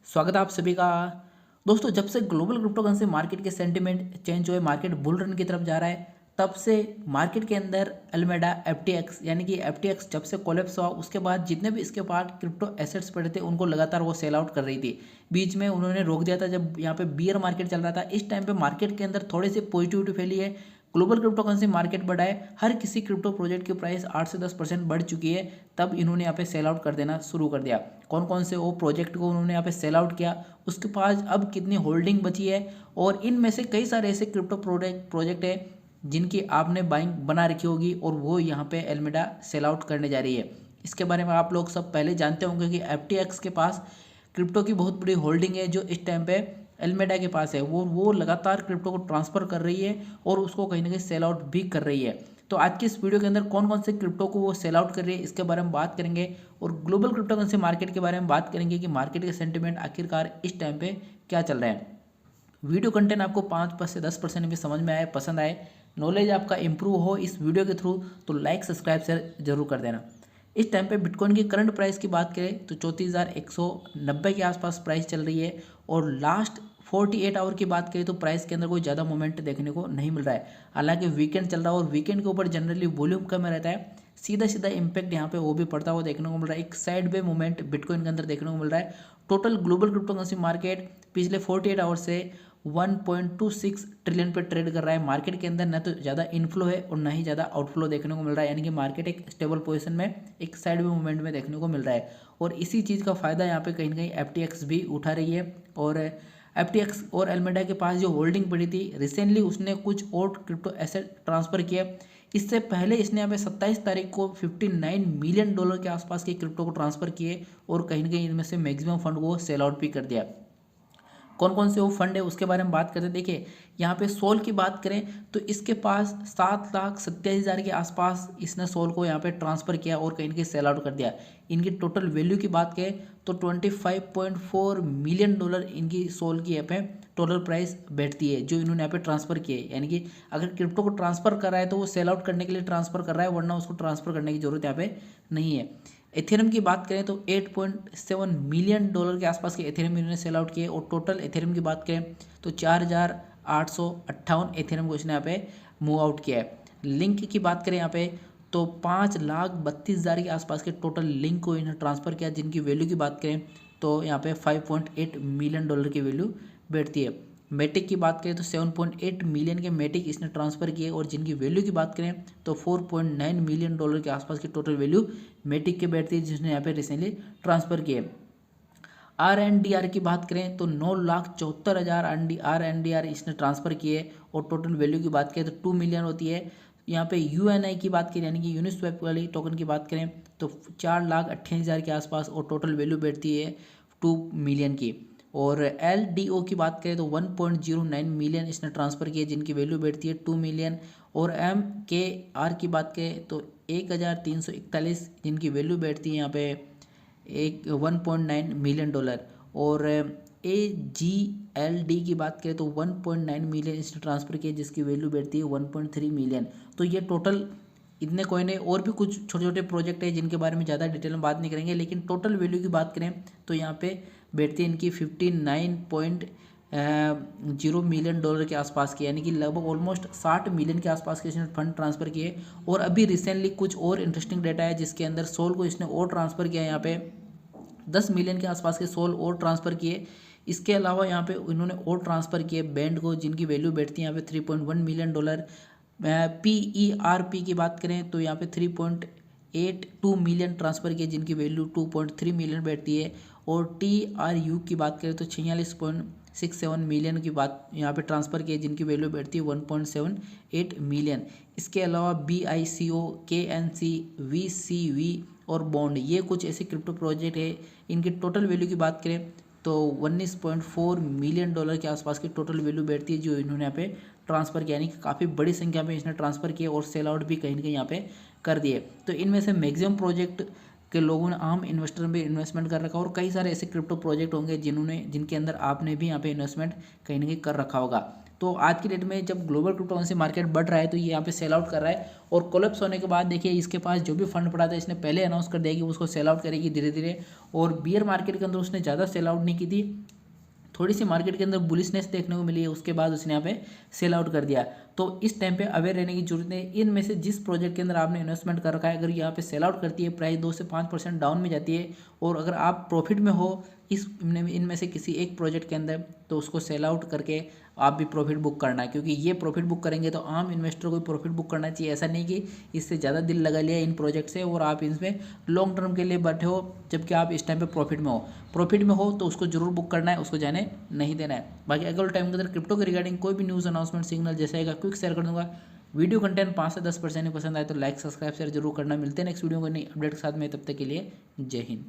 स्वागत है आप सभी का। दोस्तों, जब से ग्लोबल क्रिप्टो करेंसी मार्केट के सेंटीमेंट चेंज हुए, मार्केट बुल रन की तरफ जा रहा है, तब से मार्केट के अंदर अल्मेडा एफटीएक्स यानी कि एफटीएक्स जब से कोलैप्स हुआ उसके बाद जितने भी इसके पास क्रिप्टो एसेट्स पड़े थे उनको लगातार वो सेल आउट कर रही थी। बीच में उन्होंने रोक दिया था जब यहाँ पे बियर मार्केट चल रहा था। इस टाइम पे मार्केट के अंदर थोड़ी सी पॉजिटिविटी फैली है, ग्लोबल क्रिप्टो करेंसी मार्केट बढ़ा है, हर किसी क्रिप्टो प्रोजेक्ट की प्राइस 8 से 10% बढ़ चुकी है। तब इन्होंने यहाँ पे सेल आउट कर देना शुरू कर दिया। कौन कौन से वो प्रोजेक्ट को उन्होंने यहाँ पे सेल आउट किया, उसके पास अब कितनी होल्डिंग बची है, और इनमें से कई सारे ऐसे क्रिप्टो प्रोजेक्ट है जिनकी आपने बाइंग बना रखी होगी और वो यहाँ पे एल्मेडा सेल आउट करने जा रही है। इसके बारे में आप लोग सब पहले जानते होंगे कि एफटीएक्स के पास क्रिप्टो की बहुत बड़ी होल्डिंग है जो इस टाइम पे एल्मेडा के पास है। वो लगातार क्रिप्टो को ट्रांसफर कर रही है और उसको कहीं ना कहीं सेल आउट भी कर रही है। तो आज की इस वीडियो के अंदर कौन कौन से क्रिप्टो को वो सेल आउट कर रही है इसके बारे में बात करेंगे, और ग्लोबल क्रिप्टो करेंसी मार्केट के बारे में बात करेंगे कि मार्केट के सेंटीमेंट आखिरकार इस टाइम पे क्या चल रहा है। वीडियो कंटेंट आपको 5 से 10% भी समझ में आए, पसंद आए, नॉलेज आपका इंप्रूव हो इस वीडियो के थ्रू, तो लाइक सब्सक्राइब शेयर जरूर कर देना। इस टाइम पे बिटकॉइन की करंट प्राइस की बात करें तो 34,190 के आसपास प्राइस चल रही है, और लास्ट 48 आवर की बात करें तो प्राइस के अंदर कोई ज़्यादा मोमेंट देखने को नहीं मिल रहा है। हालांकि वीकेंड चल रहा है और वीकेंड के ऊपर जनरली वॉल्यूम कम रहता है, सीधा सीधा इम्पैक्ट यहाँ पे वो भी पड़ता हुआ देखने को मिल रहा है। एक साइड वे मूवमेंट बिटकॉइन के अंदर देखने को मिल रहा है। Total global crypto currency market पिछले 48 आवर से 1.26 ट्रिलियन पे ट्रेड कर रहा है। मार्केट के अंदर ना तो ज़्यादा इनफ्लो है और ना ही ज़्यादा आउटफ्लो देखने को मिल रहा है, यानी कि मार्केट एक स्टेबल पोजीशन में, एक साइड वे मूवमेंट में देखने को मिल रहा है। और इसी चीज़ का फायदा यहाँ पे कहीं ना कहीं एफटीएक्स भी उठा रही है। और एफटीएक्स और एल्मेडा के पास जो होल्डिंग पड़ी थी, रिसेंटली उसने कुछ और क्रिप्टो एसेट ट्रांसफर किया। इससे पहले इसने यहाँ पे 27 तारीख को $59 मिलियन के आसपास के क्रिप्टो को ट्रांसफर किए, और कहीं ना कहीं इनमें से मैक्सिमम फंड को सेल आउट भी कर दिया। कौन कौन से वो फंड है उसके बारे में बात करते हैं। देखिए, यहाँ पे सोल की बात करें तो इसके पास 7,87,000 के आसपास इसने सोल को यहाँ पे ट्रांसफ़र किया और कहीं ना कहीं सेल आउट कर दिया। इनकी टोटल वैल्यू की बात करें तो $25.4 मिलियन इनकी सोल की यहाँ पे टोटल प्राइस बैठती है जो इन्होंने यहाँ पे ट्रांसफ़र किए। यानी कि अगर क्रिप्टो को ट्रांसफ़र कर रहा है तो वो सेल आउट करने के लिए ट्रांसफ़र कर रहा है, वरना उसको ट्रांसफ़र करने की जरूरत यहाँ पे नहीं है। एथेरियम की बात करें तो $8.7 मिलियन के आसपास के एथेरियम इन्होंने सेल आउट किए, और टोटल एथेरियम की बात करें तो 4,858 एथेरियम को इसने यहाँ पे मूव आउट किया है। लिंक की बात करें यहाँ पे तो 5,32,000 के आसपास के टोटल लिंक को इन्हें ट्रांसफ़र किया, जिनकी वैल्यू की बात करें तो यहाँ पे $5.8 मिलियन की वैल्यू बैठती है। मेटिक की बात करें तो 7.8 मिलियन के मेटिक इसने ट्रांसफ़र किए, और जिनकी वैल्यू की बात करें तो $4.9 मिलियन के आसपास की टोटल वैल्यू मेटिक के बैठती है, जिसने यहाँ पे रिसेंटली ट्रांसफ़र किए। RNDR की बात करें तो 9,74,000 RNDR इसने ट्रांसफ़र किए, और टोटल वैल्यू की बात करें तो 2 मिलियन होती है। यहाँ पे UNI की बात करें यानी कि यूनिस्वैप वाली टोकन की बात करें तो 4,28,000 के आसपास, और टोटल वैल्यू बैठती है 2 मिलियन की। और LDO की बात करें तो 1.09 मिलियन इसने ट्रांसफ़र किए, जिनकी वैल्यू बैठती है 2 मिलियन। और MKR की बात करें तो 1,341 जिनकी वैल्यू बैठती है यहाँ पे 1.9 मिलियन डॉलर। और AGLD की बात करें तो 1.9 मिलियन इसने ट्रांसफ़र किए, जिसकी वैल्यू बैठती है 1.3 मिलियन। तो ये टोटल इतने कॉइन है, और भी कुछ छोटे छोटे प्रोजेक्ट है जिनके बारे में ज़्यादा डिटेल में बात नहीं करेंगे, लेकिन टोटल वैल्यू की बात करें तो यहाँ पे बैठती है इनकी 59.0 मिलियन डॉलर के आसपास की, यानी कि लगभग ऑलमोस्ट 60 मिलियन के आसपास के इसने फंड ट्रांसफ़र किए। और अभी रिसेंटली कुछ और इंटरेस्टिंग डेटा है जिसके अंदर सोल को इसने और ट्रांसफ़र किया, यहाँ पे 10 मिलियन के आसपास के सोल और ट्रांसफ़र किए। इसके अलावा यहाँ पे इन्होंने और ट्रांसफ़र किए बैंड को, जिनकी वैल्यू बैठती है यहाँ पे $3.1 मिलियन। PERP की बात करें तो यहाँ पे 3.82 मिलियन ट्रांसफ़र किए, जिनकी वैल्यू 2.3 मिलियन बैठती है। और TRU की बात करें तो 46.67 मिलियन की बात यहाँ पे ट्रांसफ़र किए, जिनकी वैल्यू बैठती है 1.78 मिलियन। इसके अलावा BICO, KNC, VCV और बॉन्ड, ये कुछ ऐसे क्रिप्टो प्रोजेक्ट है। इनकी टोटल वैल्यू की बात करें तो 19.4 मिलियन डॉलर के आसपास की टोटल वैल्यू बैठती है जो इन्होंने यहाँ पे ट्रांसफ़र किया, यानी कि काफ़ी बड़ी संख्या में इसने ट्रांसफ़र किए और सेल आउट भी कहीं ना कहीं यहाँ पे कर दिए। तो इनमें से मैक्सिमम प्रोजेक्ट के लोगों ने, आम इन्वेस्टर में इन्वेस्टमेंट कर रखा, और कई सारे ऐसे क्रिप्टो प्रोजेक्ट होंगे जिनके अंदर आपने भी यहाँ पे इन्वेस्टमेंट कहीं ना कहीं कर रखा होगा। तो आज की डेट में जब ग्लोबल क्रिप्टो करेंसी मार्केट बढ़ रहा है तो ये यहाँ पे सेल आउट कर रहा है, और कोलैप्स होने के बाद देखिए इसके पास जो भी फंड पड़ा था इसने पहले अनाउंस कर दिया कि उसको सेल आउट करेगी धीरे धीरे, और बियर मार्केट के अंदर उसने ज़्यादा सेल आउट नहीं की थी, थोड़ी सी मार्केट के अंदर बुलिशनेस देखने को मिली है, उसके बाद उसने यहाँ पे सेल आउट कर दिया। तो इस टाइम पे अवेयर रहने की जरूरत है। इनमें से जिस प्रोजेक्ट के अंदर आपने इन्वेस्टमेंट कर रखा है, अगर यहाँ पे सेल आउट करती है, प्राइस 2 से 5% डाउन में जाती है, और अगर आप प्रॉफिट में हो इनमें से किसी एक प्रोजेक्ट के अंदर, तो उसको सेल आउट करके आप भी प्रॉफिट बुक करना है, क्योंकि ये प्रॉफिट बुक करेंगे तो आम इन्वेस्टर को भी प्रॉफिट बुक करना चाहिए। ऐसा नहीं कि इससे ज़्यादा दिल लगा लिया इन प्रोजेक्ट से और आप इसमें लॉन्ग टर्म के लिए बैठे हो, जबकि आप इस टाइम पे प्रॉफिट में हो तो उसको जरूर बुक करना है, उसको जाने नहीं देना है। बाकी अगले टाइम के अंदर क्रिप्टो के रिगार्डिंग कोई भी न्यूज़ अनाउंसमेंट सिग्नल जैसा आएगा क्विक शेयर कर दूंगा। वीडियो कंटेंट 5 से 10% ही पसंद आए तो लाइक सब्सक्राइब शेयर जरूर करना। मिलते हैं नेक्स्ट वीडियो को नई अपडेट के साथ में, तब तक के लिए जय हिंद।